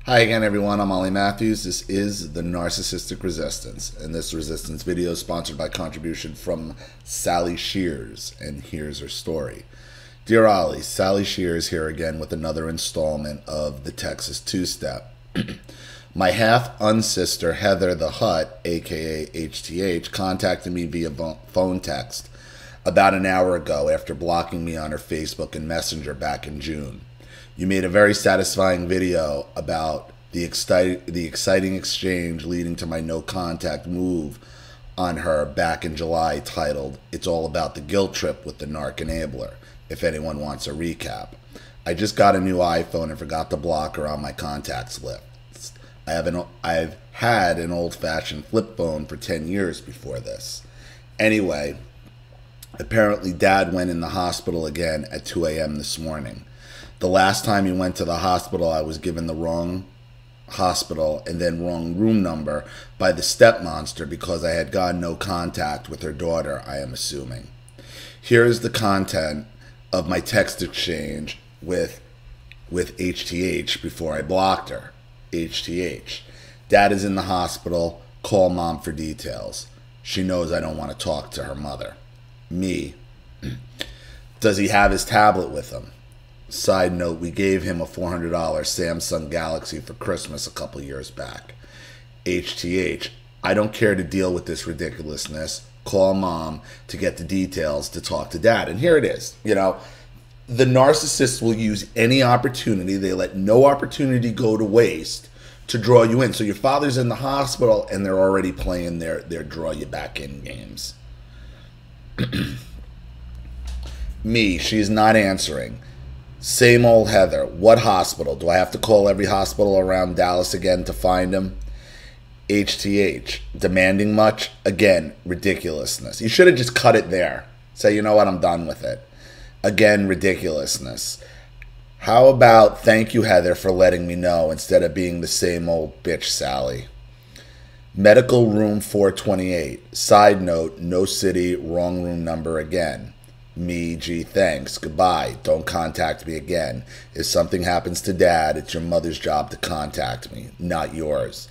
Hi again everyone, I'm Ollie Matthews. This is the Narcissistic Resistance, and this resistance video is sponsored by contribution from Sally Shears, and here's her story. Dear Ollie, Sally Shears here again with another installment of the Texas Two-Step. My half-unsister Heather the Hut, aka HTH, contacted me via phone text about an hour ago after blocking me on her Facebook and Messenger back in June. You made a very satisfying video about the exciting exchange leading to my no contact move on her back in July, titled "It's All About the Guilt Trip with the Narc Enabler," if anyone wants a recap. I just got a new iPhone and forgot to block her on my contacts list. I've had an old-fashioned flip phone for 10 years before this. Anyway, apparently Dad went in the hospital again at 2 a.m. this morning. The last time he went to the hospital, I was given the wrong hospital and then wrong room number by the stepmonster because I had gotten no contact with her daughter, I am assuming. Here is the content of my text exchange with HTH before I blocked her. HTH: Dad is in the hospital. Call Mom for details. She knows I don't want to talk to her mother. Me: does he have his tablet with him? Side note, we gave him a $400 Samsung Galaxy for Christmas a couple years back. HTH: I don't care to deal with this ridiculousness. Call Mom to get the details to talk to Dad. And here it is. You know, the narcissist will use any opportunity. They let no opportunity go to waste to draw you in. So your father's in the hospital and they're already playing their draw you back in games. Me: she's not answering. Same old Heather. What hospital? Do I have to call every hospital around Dallas again to find him? HTH: demanding much? Again, ridiculousness. You should have just cut it there. Say, you know what, I'm done with it. Again, ridiculousness. How about thank you, Heather, for letting me know instead of being the same old bitch, Sally. Medical room 428. Side note, no city, wrong room number again. Me: gee, thanks, goodbye, don't contact me again. If something happens to Dad, it's your mother's job to contact me, not yours.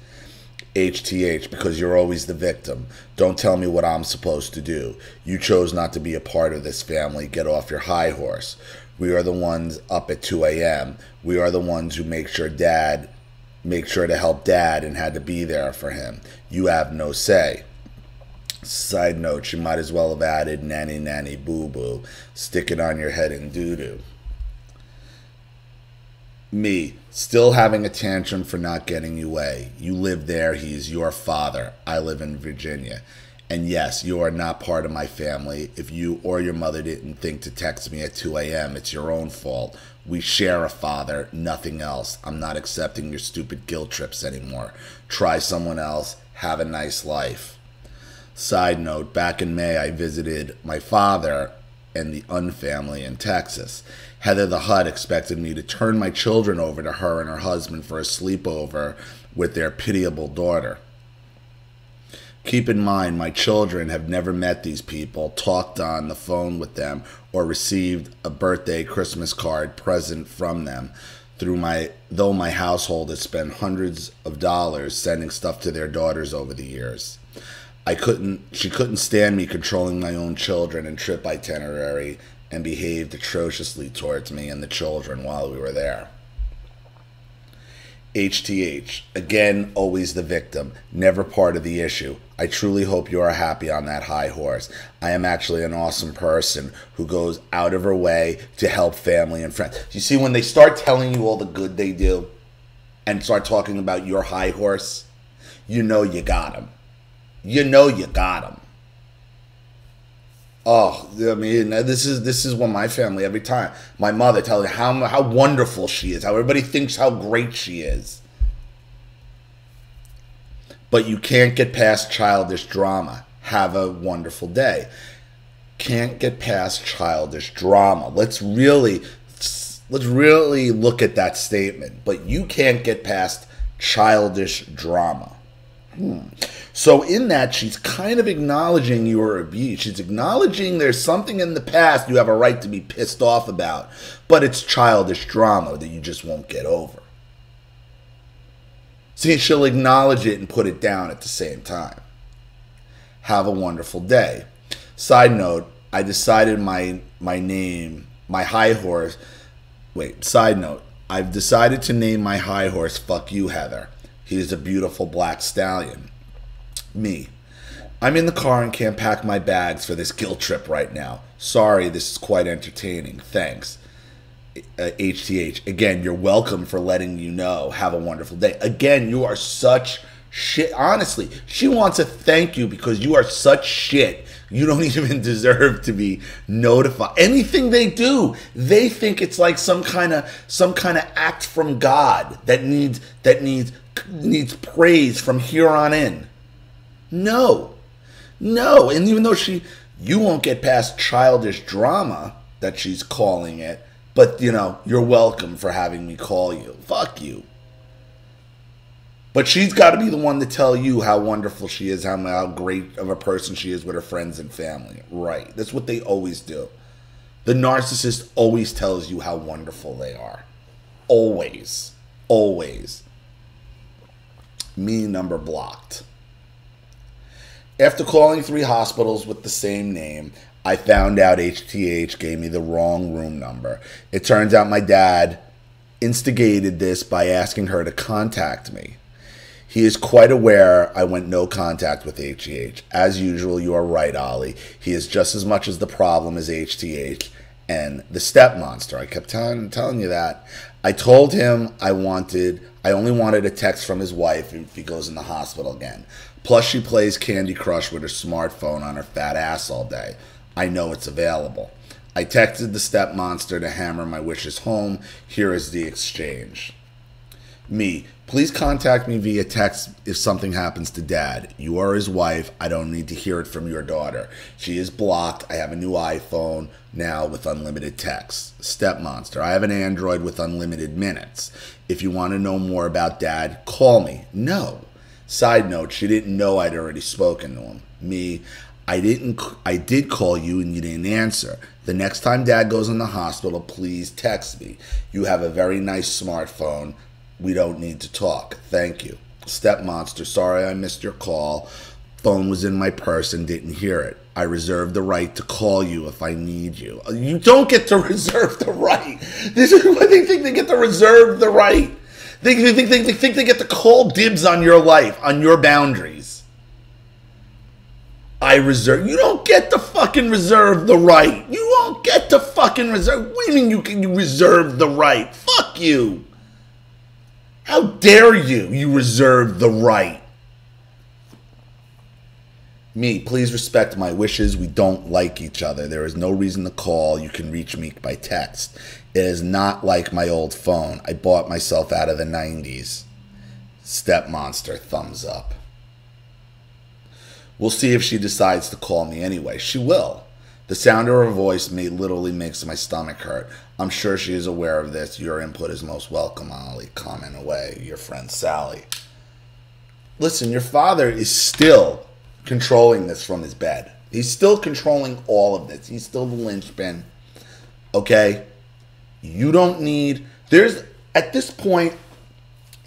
HTH: because you're always the victim. Don't tell me what I'm supposed to do. You chose not to be a part of this family. Get off your high horse. We are the ones up at 2 a.m. We are the ones who make sure to help Dad and had to be there for him. You have no say. Side note, she might as well have added nanny nanny boo boo. Stick it on your head and doo doo. Me: still having a tantrum for not getting you away. You live there. He is your father. I live in Virginia. And yes, you are not part of my family. If you or your mother didn't think to text me at 2 a.m., it's your own fault. We share a father, nothing else. I'm not accepting your stupid guilt trips anymore. Try someone else. Have a nice life. Side note, back in May, I visited my father and the Un family in Texas. Heather the Hut expected me to turn my children over to her and her husband for a sleepover with their pitiable daughter. Keep in mind, my children have never met these people, talked on the phone with them, or received a birthday, Christmas card present from them. Though my household has spent hundreds of dollars sending stuff to their daughters over the years. She couldn't stand me controlling my own children and trip itinerary, and behaved atrociously towards me and the children while we were there. HTH: again, always the victim, never part of the issue. I truly hope you are happy on that high horse. I am actually an awesome person who goes out of her way to help family and friends. You see, when they start telling you all the good they do and start talking about your high horse, you know you got them. You know you got them. Oh, I mean, this is what my family, every time. My mother tells me how wonderful she is, how everybody thinks how great she is. But you can't get past childish drama. Have a wonderful day. Can't get past childish drama. Let's really look at that statement. But you can't get past childish drama. So in that, she's kind of acknowledging your abuse. She's acknowledging there's something in the past you have a right to be pissed off about, but it's childish drama that you just won't get over. See, she'll acknowledge it and put it down at the same time. Have a wonderful day. Side note, I decided my name, my high horse. Wait, side note, I've decided to name my high horse Fuck You, Heather. He is a beautiful black stallion. Me. I'm in the car and can't pack my bags for this guilt trip right now. Sorry, this is quite entertaining. Thanks. HTH. Again, you're welcome for letting you know. Have a wonderful day. Again, you are such shit. Honestly, she wants to thank you because you are such shit. You don't even deserve to be notified. Anything they do, they think it's like some kind of act from God that needs praise from here on in. No. And even though you won't get past childish drama that she's calling it, but you're welcome for having me call you. Fuck you. But she's got to be the one to tell you how wonderful she is, how great of a person she is with her friends and family. Right. That's what they always do. The narcissist always tells you how wonderful they are. Always. Always. Me number blocked. After calling 3 hospitals with the same name, I found out HTH gave me the wrong room number. It turns out my dad instigated this by asking her to contact me. He is quite aware I went no contact with HTH. As usual, you are right, Ollie. He is just as much as the problem as HTH and the step monster. I kept telling you that. I told him I only wanted a text from his wife if he goes in the hospital again. Plus, she plays Candy Crush with her smartphone on her fat ass all day. I know it's available. I texted the step monster to hammer my wishes home. Here is the exchange. Me, please contact me via text if something happens to Dad. You are his wife. I don't need to hear it from your daughter. She is blocked. I have a new iPhone now with unlimited text. Step monster, I have an Android with unlimited minutes. If you want to know more about Dad, call me. No. Side note, she didn't know I'd already spoken to him. Me, I did call you and you didn't answer. The next time Dad goes in the hospital, please text me. You have a very nice smartphone. We don't need to talk. Thank you. Step monster, sorry I missed your call. Phone was in my purse and didn't hear it. I reserve the right to call you if I need you. You don't get to reserve the right. This is why they think they get to reserve the right. They think they get to call dibs on your life, on your boundaries. You don't get to fucking reserve the right. You won't get to fucking reserve. What do you mean you reserve the right? Fuck you. How dare you reserve the right. Me, please respect my wishes. We don't like each other. There is no reason to call. You can reach me by text. It is not like my old phone. I bought myself out of the 90s. Step monster, thumbs up. We'll see if she decides to call me anyway. She will. The sound of her voice literally makes my stomach hurt. I'm sure she is aware of this. Your input is most welcome, Ollie. Comment away. Your friend Sally. Listen, your father is still controlling this from his bed. He's still controlling all of this. He's still the linchpin. Okay? You don't need... At this point...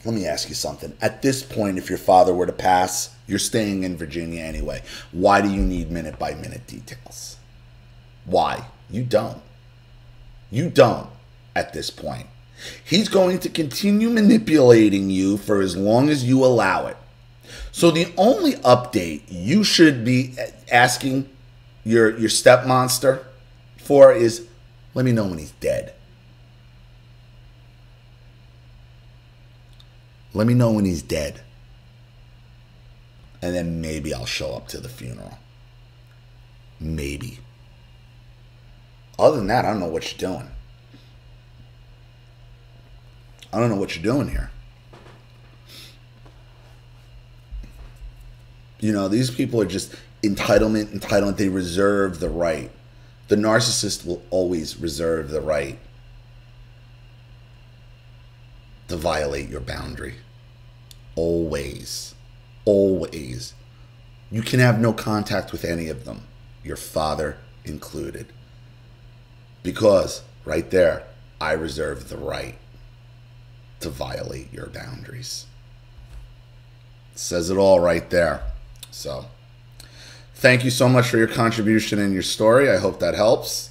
Let me ask you something. At this point, if your father were to pass, you're staying in Virginia anyway. Why do you need minute-by-minute details? Why? You don't. You don't at this point. He's going to continue manipulating you for as long as you allow it. So the only update you should be asking your step monster for is, let me know when he's dead. Let me know when he's dead. And then maybe I'll show up to the funeral. Maybe. Other than that, I don't know what you're doing. I don't know what you're doing here. You know, these people are just entitlement. They reserve the right. The narcissist will always reserve the right to violate your boundary. Always. Always. You can have no contact with any of them, your father included. Because, right there, I reserve the right to violate your boundaries. Says it all right there. So thank you so much for your contribution and your story. I hope that helps.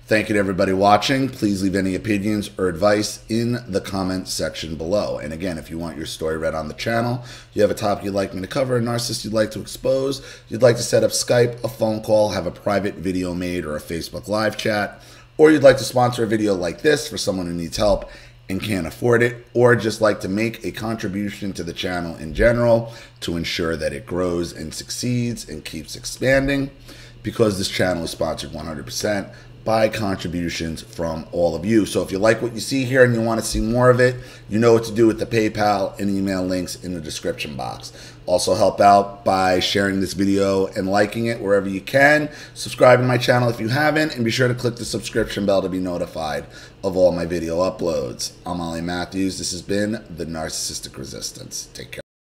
Thank you to everybody watching. Please leave any opinions or advice in the comment section below. And again, if you want your story read on the channel, you have a topic you'd like me to cover, a narcissist you'd like to expose, you'd like to set up Skype, a phone call, have a private video made, or a Facebook live chat, or you'd like to sponsor a video like this for someone who needs help and can't afford it, or just like to make a contribution to the channel in general to ensure that it grows and succeeds and keeps expanding, because this channel is sponsored 100% by contributions from all of you. So if you like what you see here and you want to see more of it, you know what to do with the PayPal and email links in the description box. Also help out by sharing this video and liking it wherever you can. Subscribe to my channel if you haven't, and be sure to click the subscription bell to be notified of all my video uploads. I'm Ollie Matthews. This has been The Narcissistic Resistance. Take care.